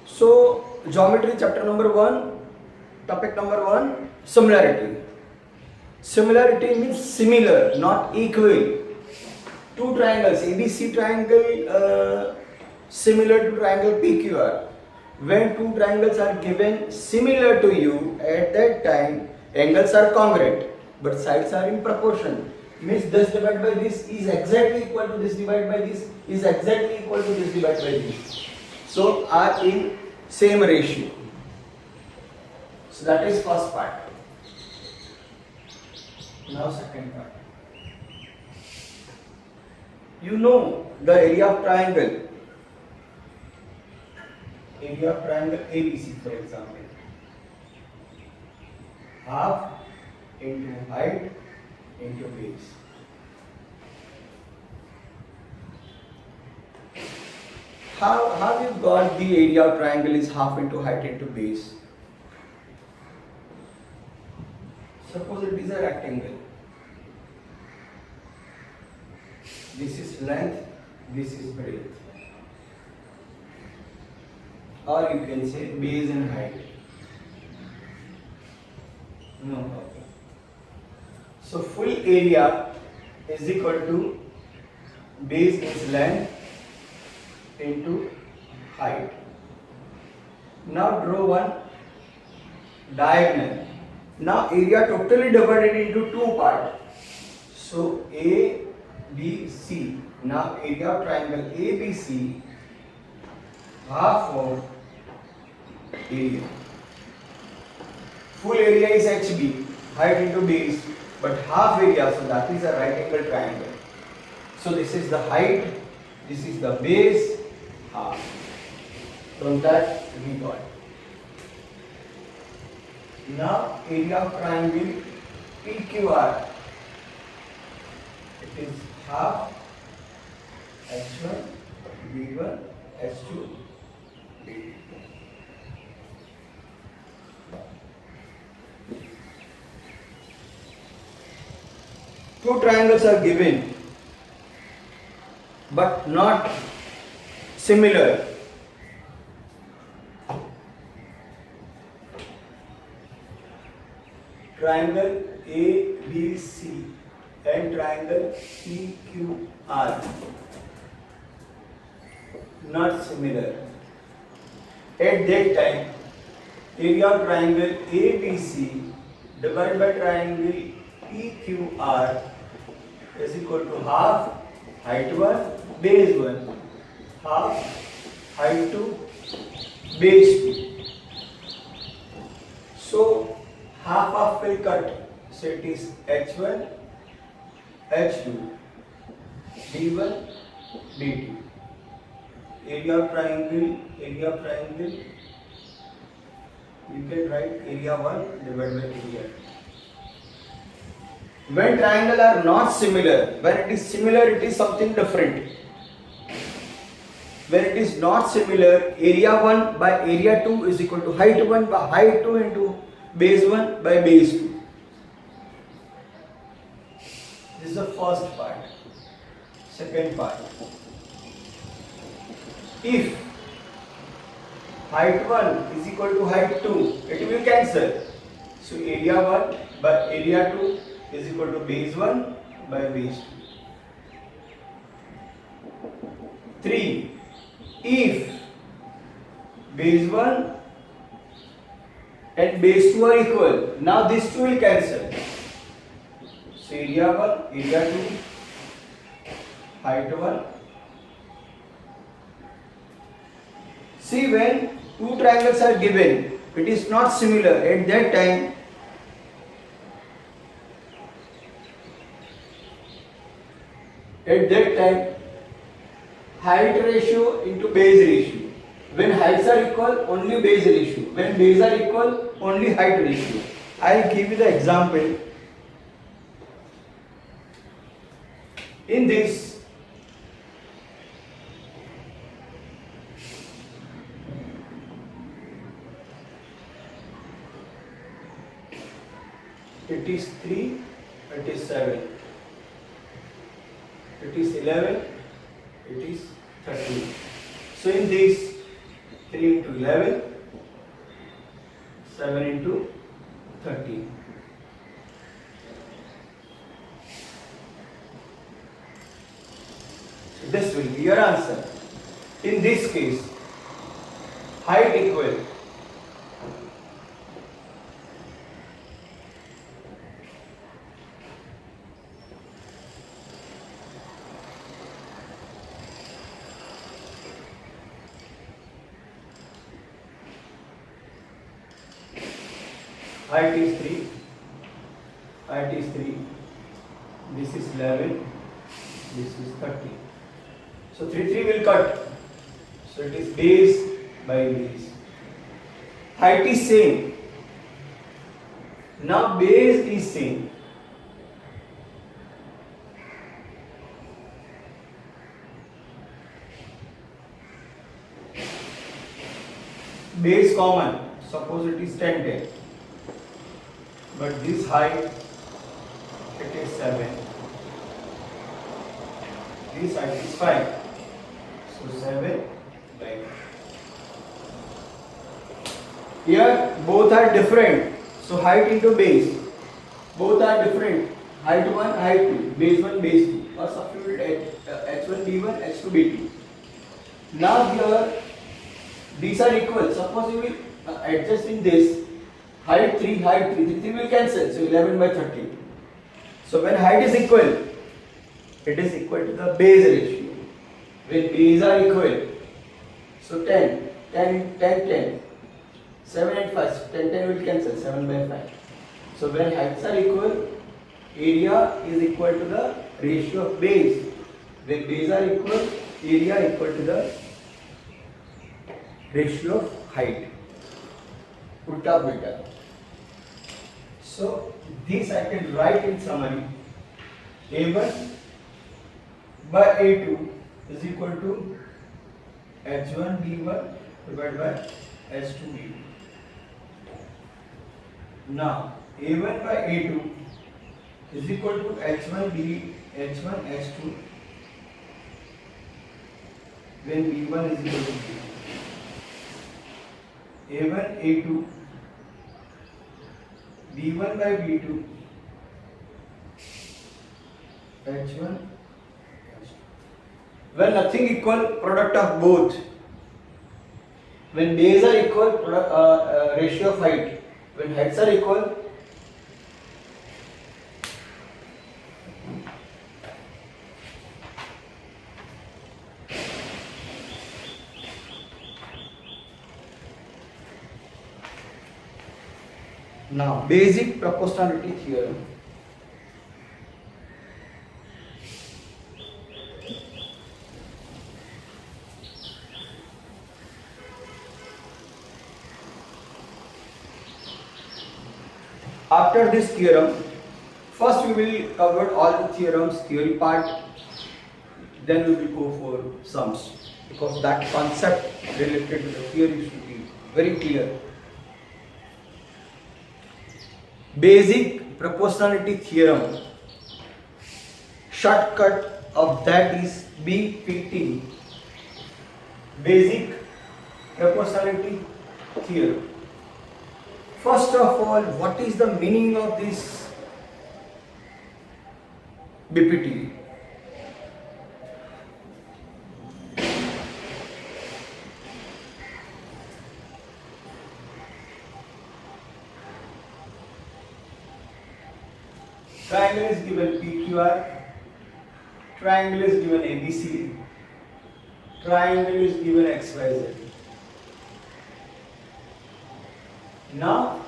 So, geometry chapter number 1, topic number 1, similarity. Similarity means similar, not equal. Two triangles, ABC triangle similar to triangle PQR. When two triangles are given similar to you, at that time angles are congruent, but sides are in proportion. Means this divided by this is exactly equal to this divided by this is exactly equal to this divided by this. So are in same ratio. So that is first part. Now second part. You know the area of triangle. Area of triangle ABC, for example. Half into height into base. How you got the area of triangle is half into height into base? Suppose it is a rectangle. This is length, this is breadth. Or you can say base and height. No problem. So full area is equal to base is length into height. Now draw one diagonal. Now area totally divided into two parts. So A, B, C. Now area of triangle ABC, half of area. Full area is HB, height into base, but half area, so that is a right angle triangle. So this is the height, this is the base, half. From that we got. Now area of triangle PQR, it is half H1, B1, H2, B2. Two triangles are given, but not similar. Triangle ABC and triangle PQR, not similar. At that time, area of triangle ABC divided by triangle PQR is equal to half height 1 base 1, half height 2 base 2. So half of will cut, so it is H1 H2 D1 D2. Area of triangle, you can write area 1 divided by area 2. When triangles are not similar, when it is similar it is something different. When it is not similar, area 1 by area 2 is equal to height 1 by height 2 into base 1 by base 2. This is the first part. Second part. If height 1 is equal to height 2, it will cancel. So area 1 by area 2 is equal to base 1 by base 2. 3. If base 1 and base 2 are equal, now these two will cancel. So area 1, area 2, height 1. See, when two triangles are given, it is not similar. At that time, height ratio into base ratio. When heights are equal, only base ratio. When base are equal, only height ratio. I will give you the example. In this, it is 3, it is 7, it is 11, it is 13. So in this, 3 into 11, 7 into 13. So this will be your answer. In this case, height equal height is 3, height is 3, this is 11, this is 30. So 3 will cut, so it is base by base. Height is same, now base is same. Base common, suppose it is 10, 10. But this height, it is 7. This height is 5. So 7 by 5. Here both are different. So height into base. Both are different. Height 1, height 2. Base 1, base 2. Or substitute h1 b1, h2 b2. Now here these are equal. Suppose you will adjust in this. Height 3, height 3, 3 will cancel, so 11 by 13. So when height is equal, it is equal to the base ratio. When base are equal, so 10, 10, 10, 10, 7 and 5, 10, 10 will cancel, 7 by 5. So when heights are equal, area is equal to the ratio of base. When base are equal, area equal to the ratio of height. Ulta beta. So this I can write in summary. A1 by A2 is equal to H1 B1 divided by H2 B2. Now A1 by A2 is equal to H1 B H1 H2 when B1 is equal to B2. A1 A2 B1 by B2 H1 when nothing equal, product of both. When base are equal, ratio of height. When heights are equal, now basic proportionality theorem. After this theorem, first we will cover all the theorems, theory part, then we will go for sums, because that concept related to the theory should be very clear. Basic proportionality theorem, shortcut of that is BPT, basic proportionality theorem. First of all, what is the meaning of this BPT? Triangle is given PQR, triangle is given ABC, triangle is given XYZ. Now,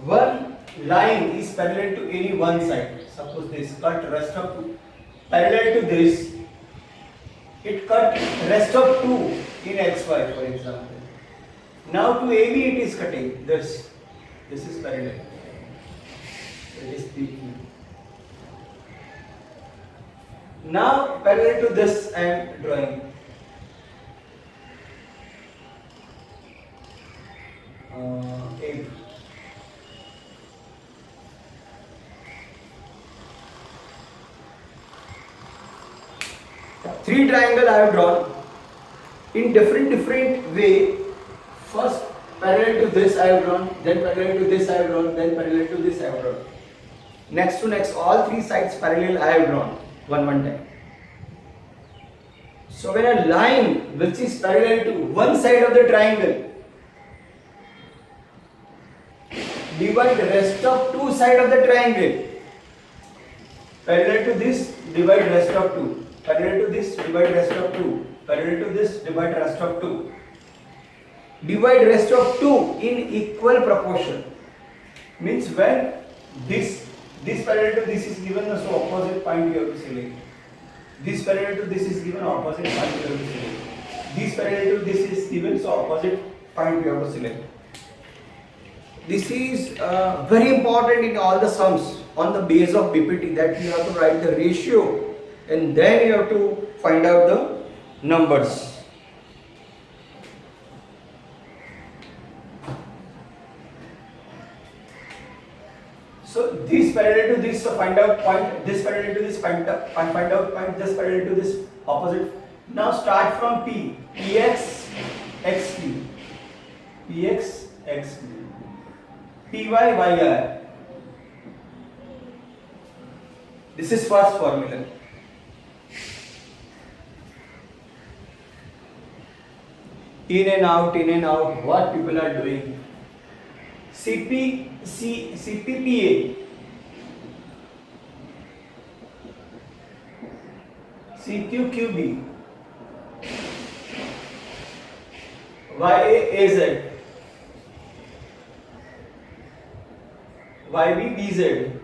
one line is parallel to any one side. Suppose this cut rest of parallel to this, it cut rest of 2 in XY, for example. Now to AB it is cutting this. This is parallel. It is PQ. Now parallel to this I am drawing. AB. Three triangle I have drawn. in different way. First parallel to this I have drawn, then parallel to this I have drawn, then parallel to this I have drawn. Next to next, all three sides parallel I have drawn one time. So when a line which is parallel to one side of the triangle divide the rest of two side of the triangle, parallel to this divide rest of two, parallel to this divide rest of two, parallel to this divide rest of two, divide rest of two in equal proportion. Means when this parallel to this is given, so opposite point you have to select. This parallel to this is given, opposite point you have to select. This parallel to this is given, so opposite point you have to select. This is very important in all the sums on the base of BPT, that you have to write the ratio and then you have to find out the numbers. So this parallel to this, so find out point, this parallel to this, find out point, this parallel to this opposite. Now start from P, Px, Xq, Px, Xq, Py, Yr. This is first formula. In and out, what people are doing. CPPA, CQQB, YAAZ, YBBZ,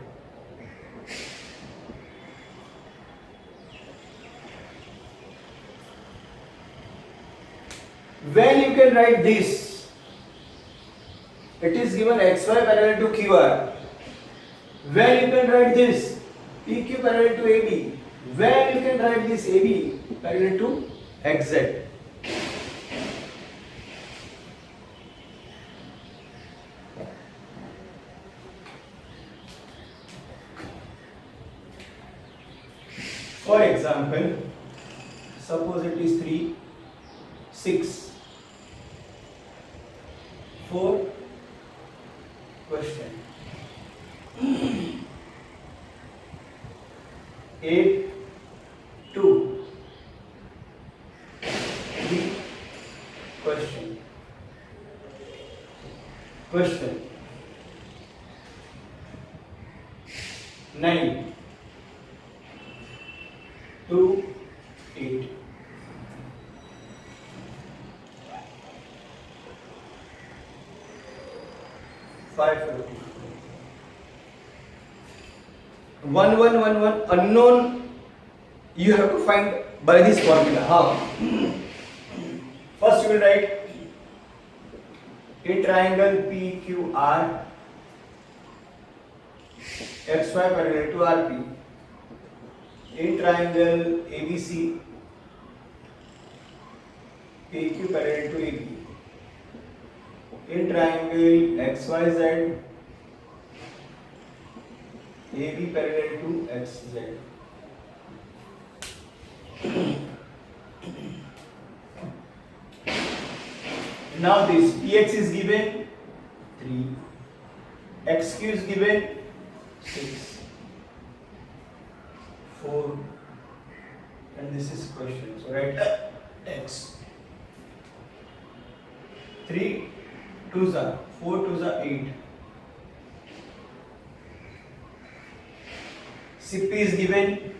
when you can write this, it is given XY parallel to QR. When you can write this, PQ parallel to AB. When you can write this AB parallel to XZ. For example, suppose it is 3, 6, 4. Question 8, 2, 3. Question 9, 2, 8. One unknown you have to find by this formula. How? First you will write a triangle PQR, XY parallel to RP, a triangle ABC, PQ parallel to AB, a triangle XYZ, AB parallel to XZ. Now this PX is given 3, XQ is given 6, 4, and this is question. So write X. 3 2s are 4 2s are 8. CP is given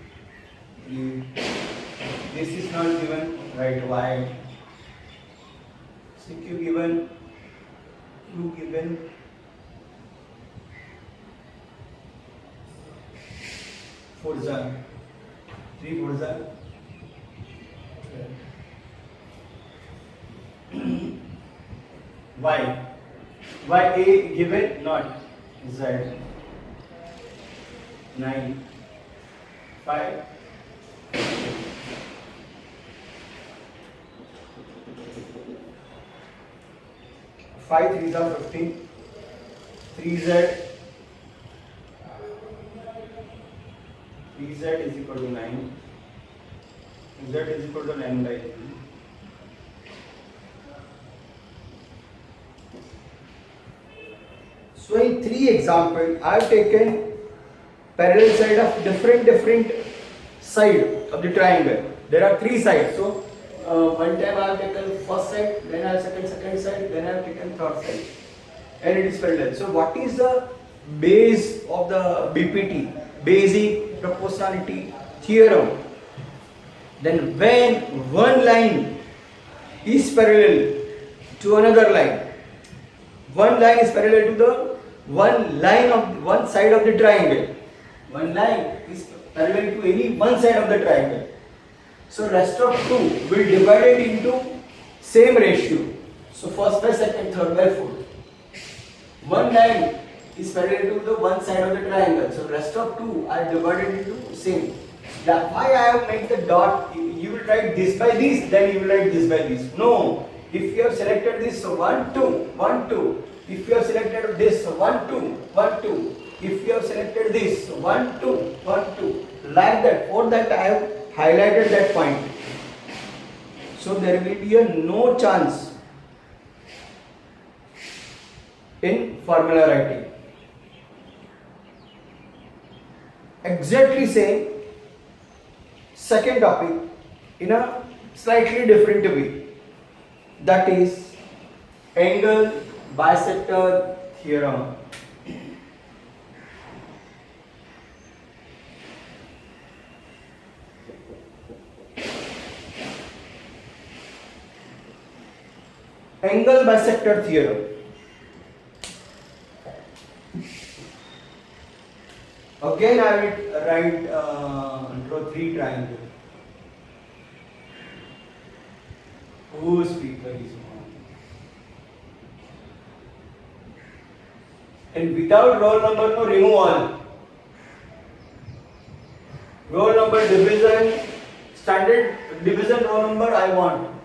3. This is not given, write Y. CQ given, Q given, 4s are 3 4s are 12. Y A given, not Z. 9, 5. 5 3s are 15. 3Z is equal to 9. Z is equal to 9 by 3. So in 3 examples, I have taken parallel side of different side of the triangle. There are 3 sides. So one time I have taken first side, then I have second side, then I have taken third side, and it is parallel. So what is the base of the BPT, basic proportionality theorem? Then when one line is parallel to another line, one line is parallel to the one side of the triangle, one line is parallel to any one side of the triangle. So rest of 2 will divide it into same ratio. So first by second, third by fourth. One line is parallel to the one side of the triangle. So rest of 2 are divided into same. That's why I have made the dot. You will write this by this, then you will write this by this. No. If you have selected this, so 1, 2, 1, 2. If you have selected this, so 1, 2, 1, 2. If you have selected this, so 1, 2, 1, 2. Like that. For that I have highlighted that point. So there will be a no chance in formula writing. Exactly same second topic in a slightly different way. That is angle bisector theorem. Angle bisector theorem. Again I will write draw 3 triangles. Whose people is on? And without roll number, no, remove all. Roll number division, standard division roll number I want.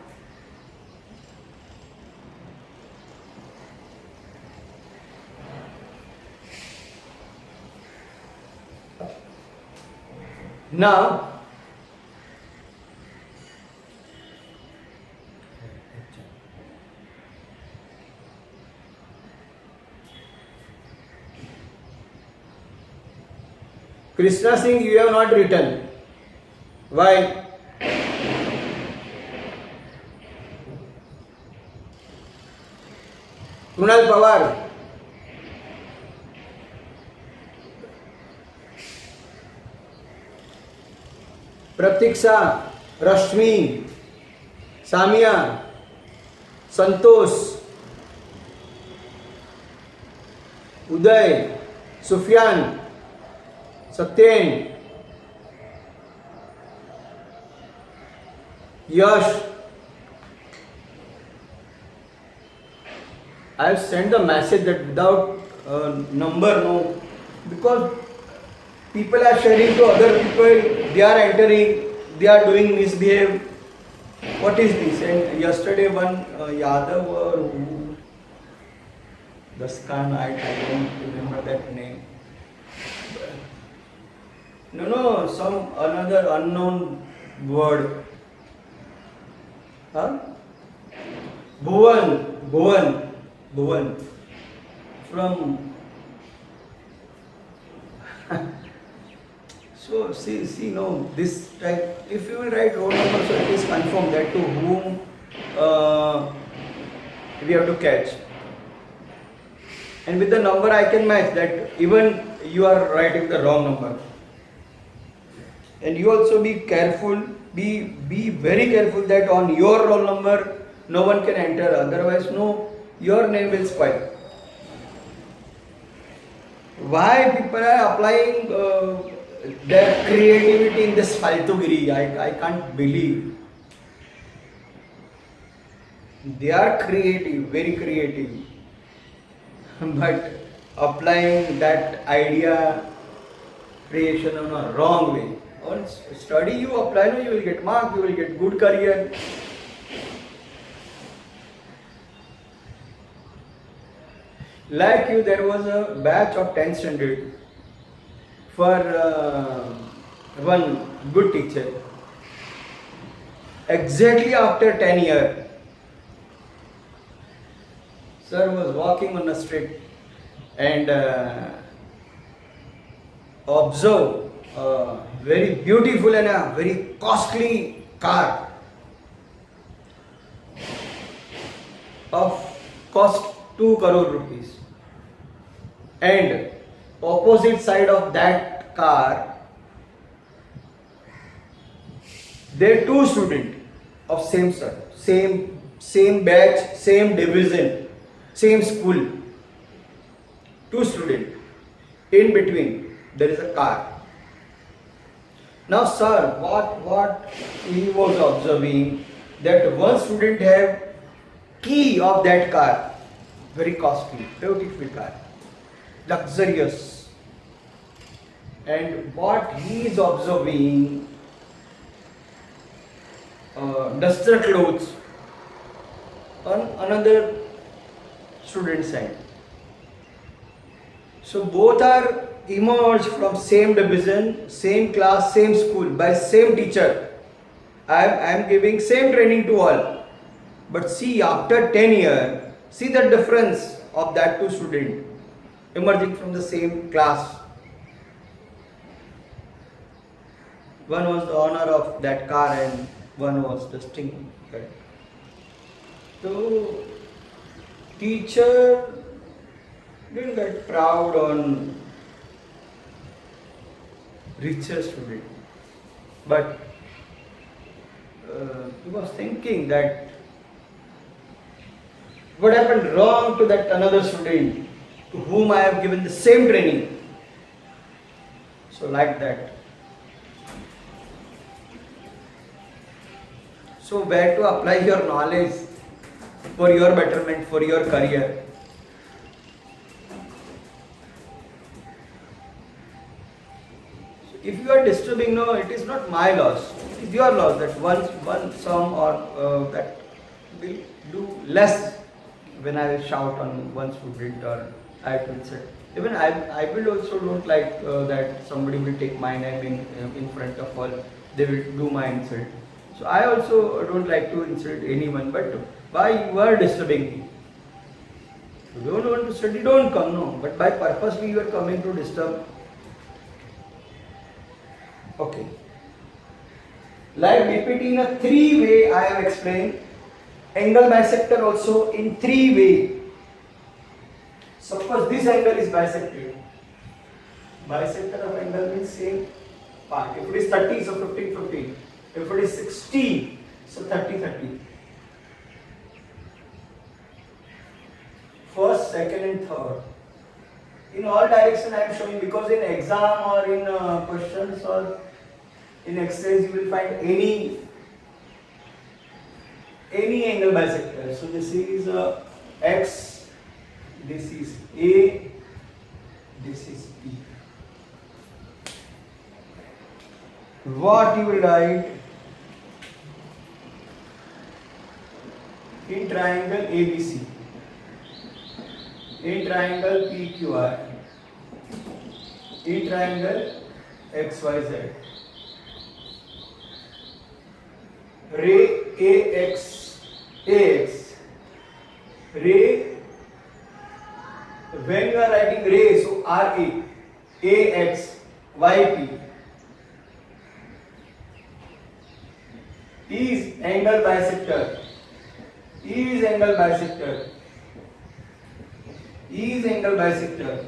Now Krishna Singh, you have not written. Why? Kunal Pawar. Pratiksha, Rashmi, Samia, Santosh, Uday, Sufyan, Satyen, Yash. I have sent the message that without number, no, because people are sharing to other people, they are entering, they are doing misbehave. What is this? And yesterday one Yadav or who, Daskan, I don't remember that name. No, some another unknown word. Huh? Bhuvan. From so see, no, this type. If you will write roll number, so it is confirmed that to whom we have to catch. And with the number I can match that even you are writing the wrong number. And you also be careful, be very careful that on your roll number no one can enter, otherwise no, your name will spoil. Why people are applying their creativity in this faltugiri? I can't believe. They are creative, very creative, but applying that idea creation in a wrong way. On study you apply, no, you will get mark, you will get good career. Like you, there was a batch of 10th standard for one good teacher. Exactly after 10 years, sir was walking on the street and observe a very beautiful and a very costly car of cost 2 crore rupees, and opposite side of that car there are two students of same sir, same batch, same division, same school. Two students. In between there is a car. Now, sir, what he was observing, that one student have key of that car, very costly, beautiful car, luxurious, and what he is observing, duster clothes on another student side. So both are emerged from same division, same class, same school, by same teacher. I am giving same training to all. But see, after 10 years, see the difference of that two students emerging from the same class. One was the owner of that car and one was dusting it. So, teacher didn't get proud on richer student, but he was thinking that what happened wrong to that another student to whom I have given the same training. So like that. So where to apply your knowledge for your betterment, for your career. So if you are disturbing, no, it is not my loss. It is your loss that one sum or that will do less when I will shout on one student or I will say. Even I will also don't like that somebody will take my name in front of all. They will do my insult. So I also don't like to insult anyone, but why you are disturbing me? You don't want to study, don't come, no. But by purposely you are coming to disturb. Okay. Like BPT in a 3-way I have explained. Angle bisector also in 3-way. Suppose this angle is bisected. Bisector of angle means same part. If it is 30, so 15, 15. If it is 60, so 30, 30. First, second and third. In all direction I am showing, because in exam or in questions or in exercise you will find any angle bisector. So this is X, this is A, this is B. What you will write in triangle ABC, in triangle PQR, in triangle XYZ, ray AX, ray, when you are writing ray, so RA, AX, YP, is angle bisector, is angle bisector, is angle bisector.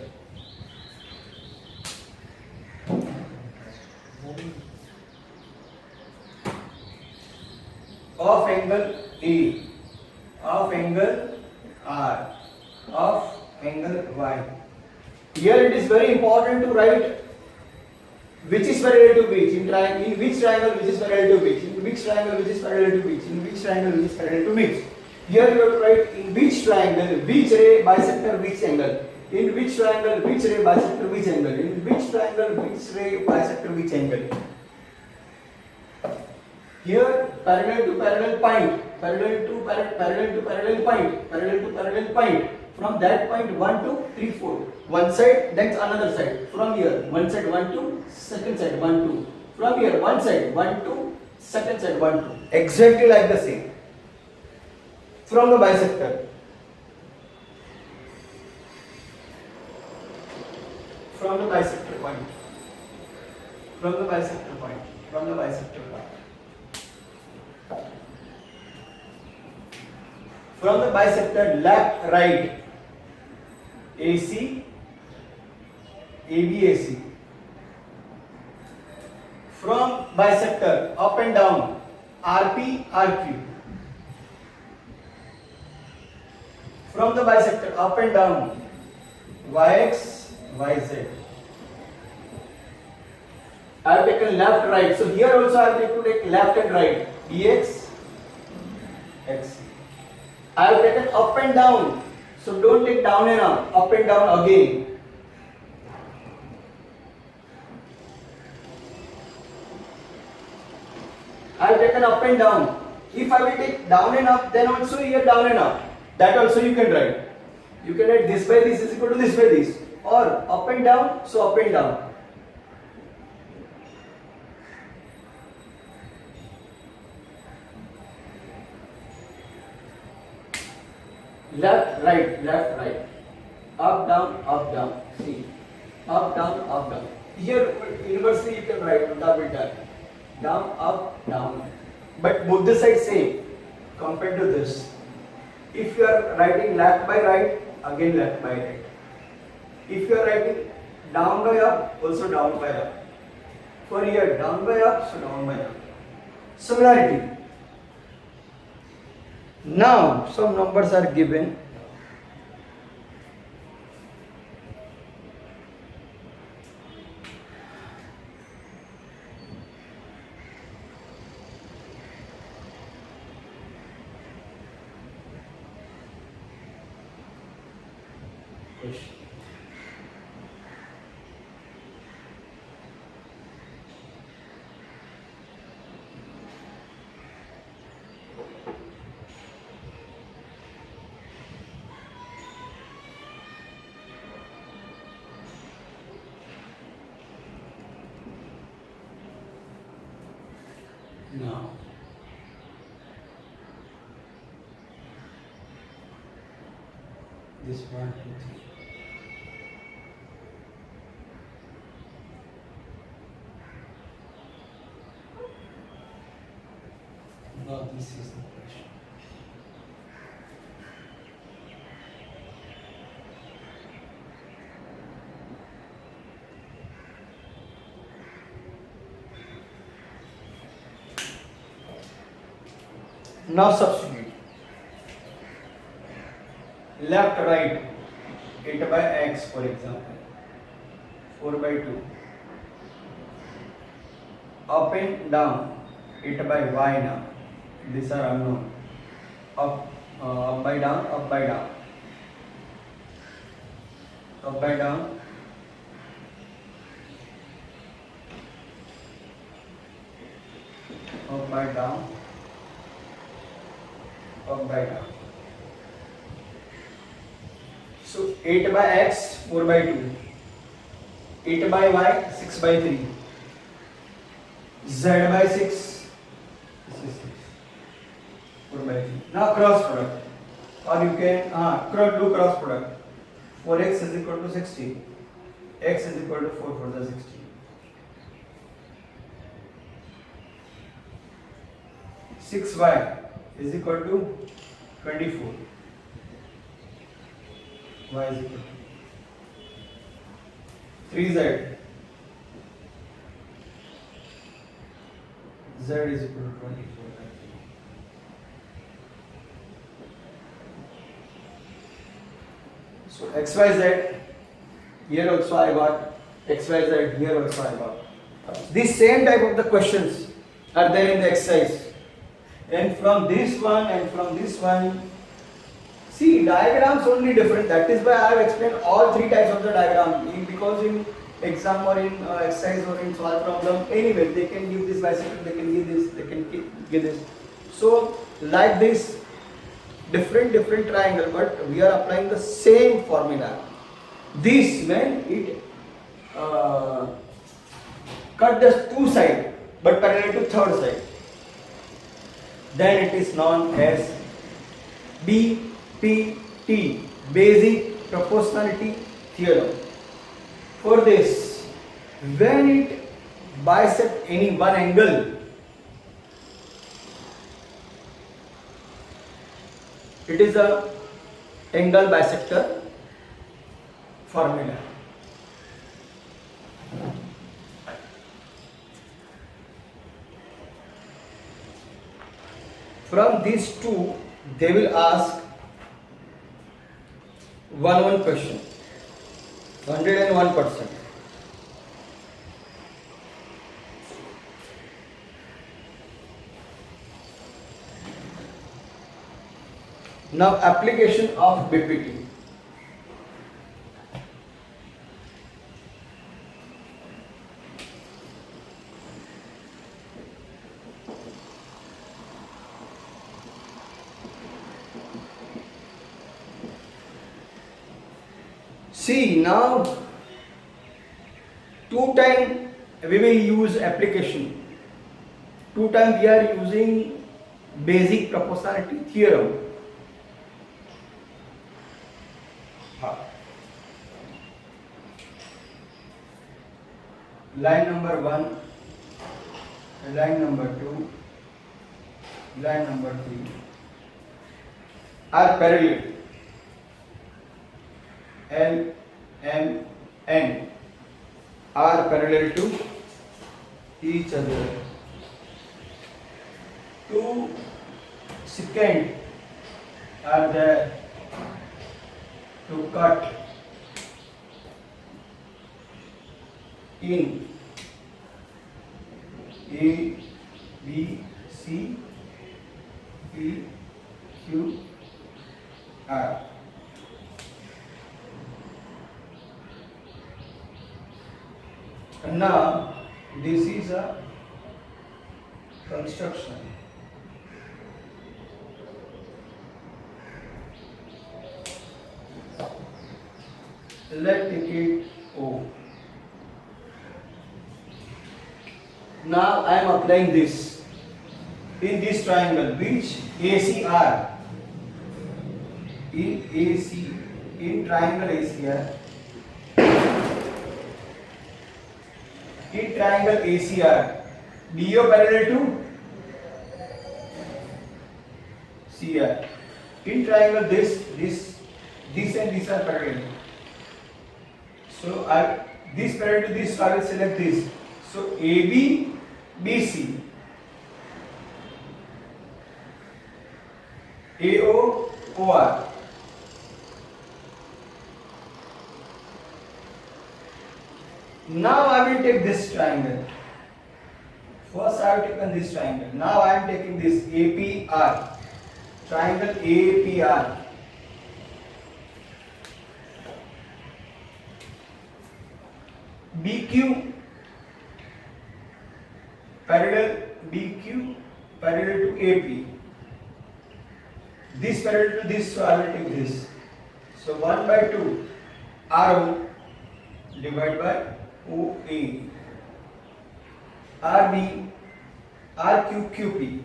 Of angle A, of angle R, of angle Y. Here it is very important to write which is parallel to which, in which triangle which is parallel to which, in which triangle which is parallel to which, in which triangle which is parallel to which. Here you have to write in which triangle which ray bisector which angle, in which triangle which ray bisector which angle, in which triangle which ray bisector which angle. Here parallel to parallel point, parallel to parallel point, parallel to parallel point. From that point 1, 2, 3, 4. One side, then another side. From here, one side 1, 2, second side 1, 2. From here, one side 1, 2, second side 1, 2. Exactly like the same. From the bisector. from the bisector point. From the bisector point. From the bisector point. From the bisector left, right, AC, AB, AC. From bisector up and down, RP, RQ. From the bisector up and down, YX, YZ. I have taken left, right. So here also I have to take left and right. DX, X. I have taken up and down. So don't take down and up and down again. I have taken up and down. If I will take down and up, then also here down and up. That also you can write. You can write this by this is equal to this by this. Or up and down, so up and down. Left, right. Up, down. See. Up, down. Here, inversely you can write double tap. Down, up, down. But both the sides same compared to this. If you are writing left by right, again left by right. If you are writing down by up, also down by up. For here, down by up, so down by up. Similarity. Now, some numbers are given. Now, this 1, 2, 3. Now this is the question. Now substitute. Left, right, 8 by x for example, 4 by 2. Up and down, 8 by y now. These are unknown. Up by down, up by down. Up by down. Up by down. Up by down. So 8 by x, 4 by 2. 8 by y, 6 by 3. Z by 6. This is 6. 4 by 3. Now cross product. Or you can do cross product. 4x is equal to 60. X is equal to 4 for the 60. 6y is equal to 24. Y is equal to 3z. Z is equal to 24. So xyz, here also I got, xyz, here also I got. These same type of the questions are there in the exercise. And from this one and from this one, see diagrams only different. That is why I have explained all three types of the diagram. Because in exam or in exercise or in solve problem, anyway they can give this bicycle, they can give this, they can give this. So like this, different triangle, but we are applying the same formula. This when it cut the two sides but parallel to third side, then it is known as BPT, Basic Proportionality Theorem. For this, when it bisect any one angle, it is a angle bisector formula. From these two, they will ask one question, 101%. Now, application of BPT. See, now 2 times we will use application. 2 times we are using basic proportionality theorem. Line number 1, line number 2, line number 3 are parallel. L, M, N are parallel to each other. 2 seconds are there to cut in A, B, C, P, Q, R. And now this is a construction. Let's take it O. Now I am applying this in this triangle, which ACR, in triangle ACR, in triangle ACR, DO parallel to CR. In triangle this and this are parallel. So this parallel to this, so I will select this. So AB, BC, AO, OR. Now I will take this triangle. First I have taken this triangle. Now I am taking this APR, triangle APR. BQ parallel to AP. This parallel to this, so I will take this. So 1 by 2 RO divided by OA. RB, RQ, QP.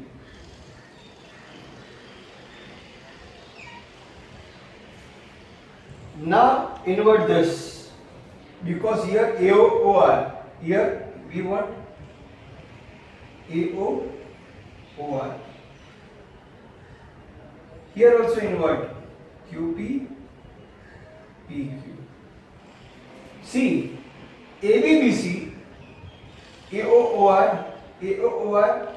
Now invert this, because here AO, OR, here we want AO, OR. Here also invert QP, PQ. See, ABBC, AOOR, AOOR,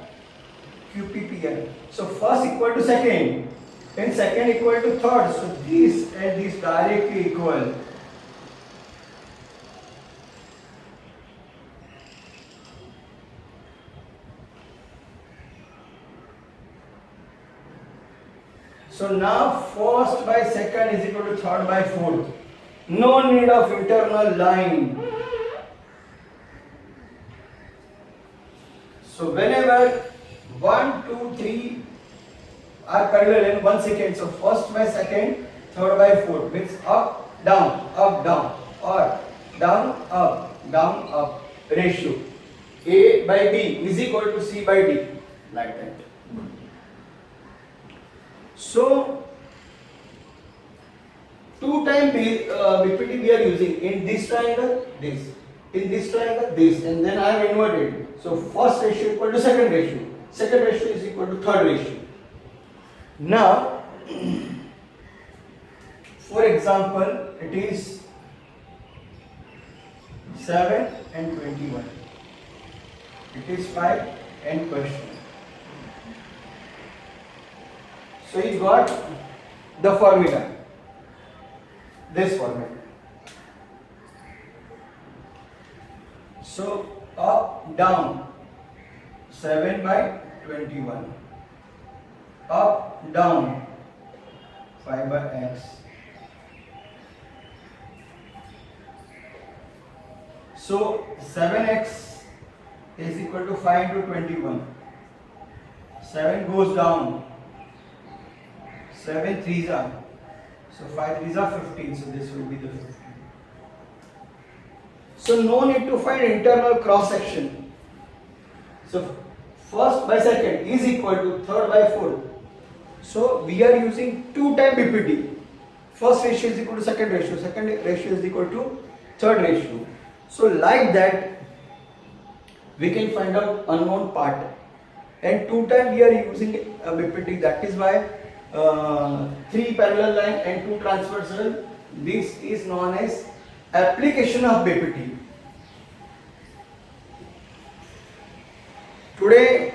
QPPR. So first equal to second, and second equal to third. So this and this directly equal. So now first by second is equal to third by fourth. No need of internal line. So whenever 1, 2, 3 are parallel in 1 second, so first by second, third by fourth, means up, down, or down, up ratio. A by B is equal to C by D, like that. So two time BPT we are using in this triangle, this, in this triangle, this, and then I have inverted. So first ratio equal to second ratio. Second ratio is equal to third ratio. Now, for example, it is 7 and 21. It is 5 and question. So you got the formula, this formula. So up, down, 7 by 21. Up, down, 5 by x. So 7x is equal to 5 into 21. 7 goes down. 7 threes are. So 5 threes are 15. So this will be the 15. So no need to find internal cross section. So first by second is equal to third by fourth. So we are using 2 time BPT. First ratio is equal to second ratio. Second ratio is equal to third ratio. So like that we can find out unknown part. And 2 time we are using a BPT. That is why 3 parallel line and 2 transversal. This is known as application of BPT. Today,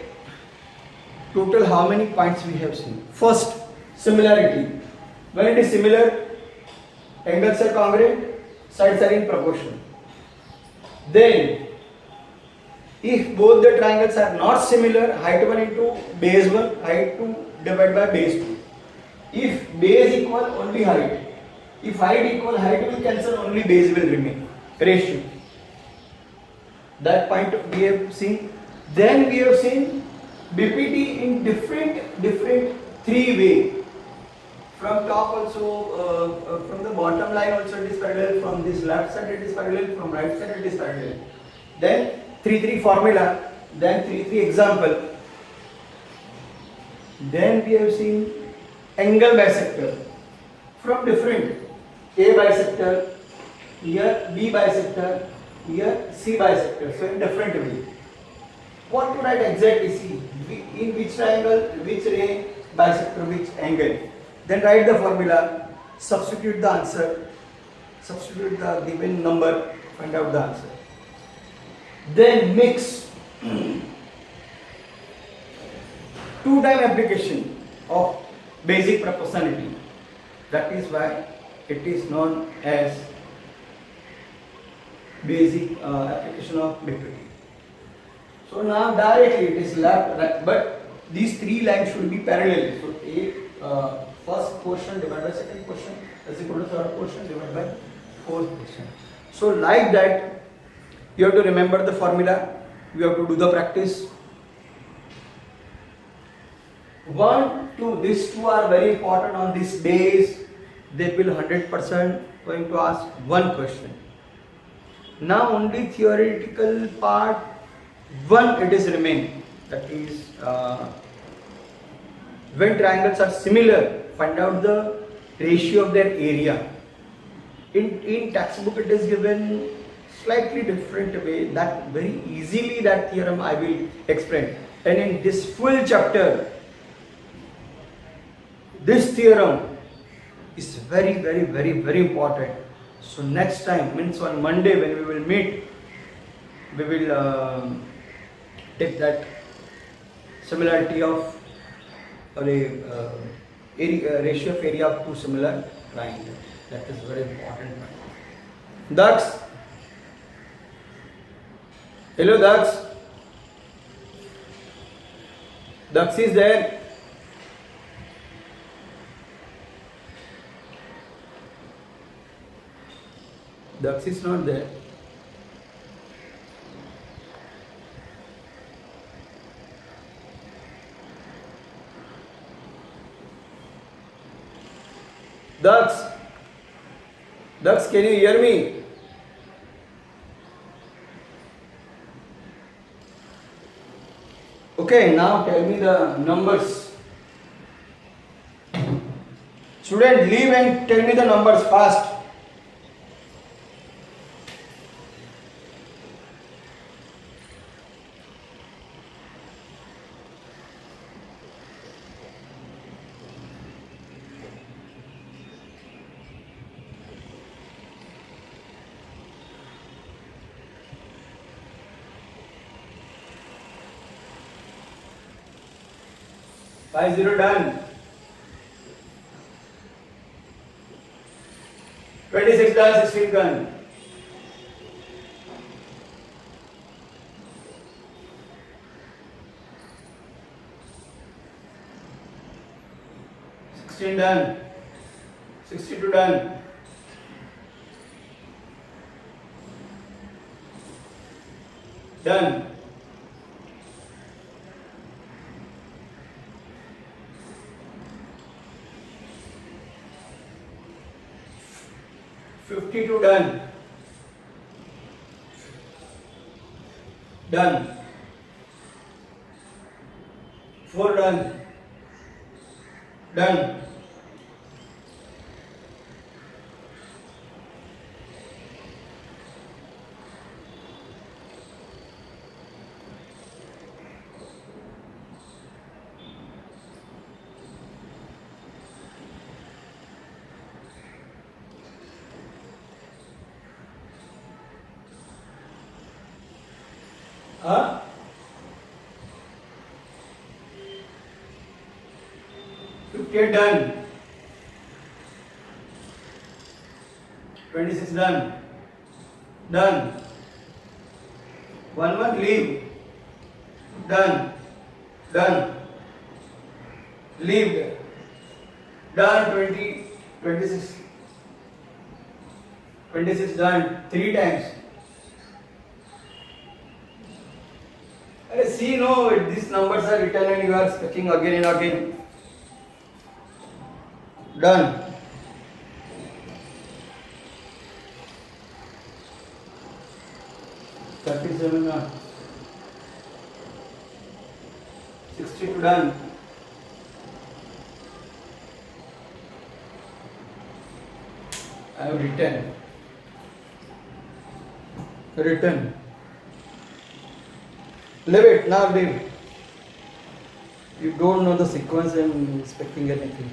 total how many points we have seen? First, similarity. When it is similar, angles are congruent, sides are in proportion. Then, if both the triangles are not similar, height 1 into base 1, height 2 divided by base 2. If base equal, only height. If height equal, height will cancel, only base will remain. Ratio. That point we have seen. Then we have seen BPT in different 3 way. From top also, from the bottom line also it is parallel. From this left side it is parallel. From right side it is parallel. Then 3-3 formula. Then 3-3 example. Then we have seen angle bisector. From different A bisector, here B bisector, here C bisector. So in different way. What to write exactly? See in which triangle, which ray, bisector, which angle. Then write the formula, substitute the answer, substitute the given number, find out the answer. Then mix 2 time application of basic proportionality. That is why it is known as basic application of BPT. So now directly it is left, right, but these 3 lines should be parallel. So first portion divided by second portion is equal to third portion divided by fourth portion. So like that you have to remember the formula, you have to do the practice. 1, 2, these 2 are very important on this base. They will 100% going to ask one question. Now only theoretical part 1 it is remaining. That is when triangles are similar, find out the ratio of their area. In textbook it is given slightly different way. That very easily that theorem I will explain. And in this full chapter, this theorem is very important. So next time, means on Monday when we will meet, we will take that similarity of ratio of area of 2 similar triangles. That is very important. Dax, hello Dax. Dax is there. Dax is not there. Dax, can you hear me? Okay, now tell me the numbers. Student, leave and tell me the numbers fast. Five zero done. 26 done, 16 done. Done. 62 done. Done. 52 done. Done. 4 done. Done. Huh? 58 done. 26 done. Done. 1 leave. Done. Done. Leave. Done. 20. 26. 26 done. 3 times. See, no, these numbers are written and you are sketching again and again. Done. Done. 62 done. I have written. Leave it, now leave. You don't know the sequence and expecting anything.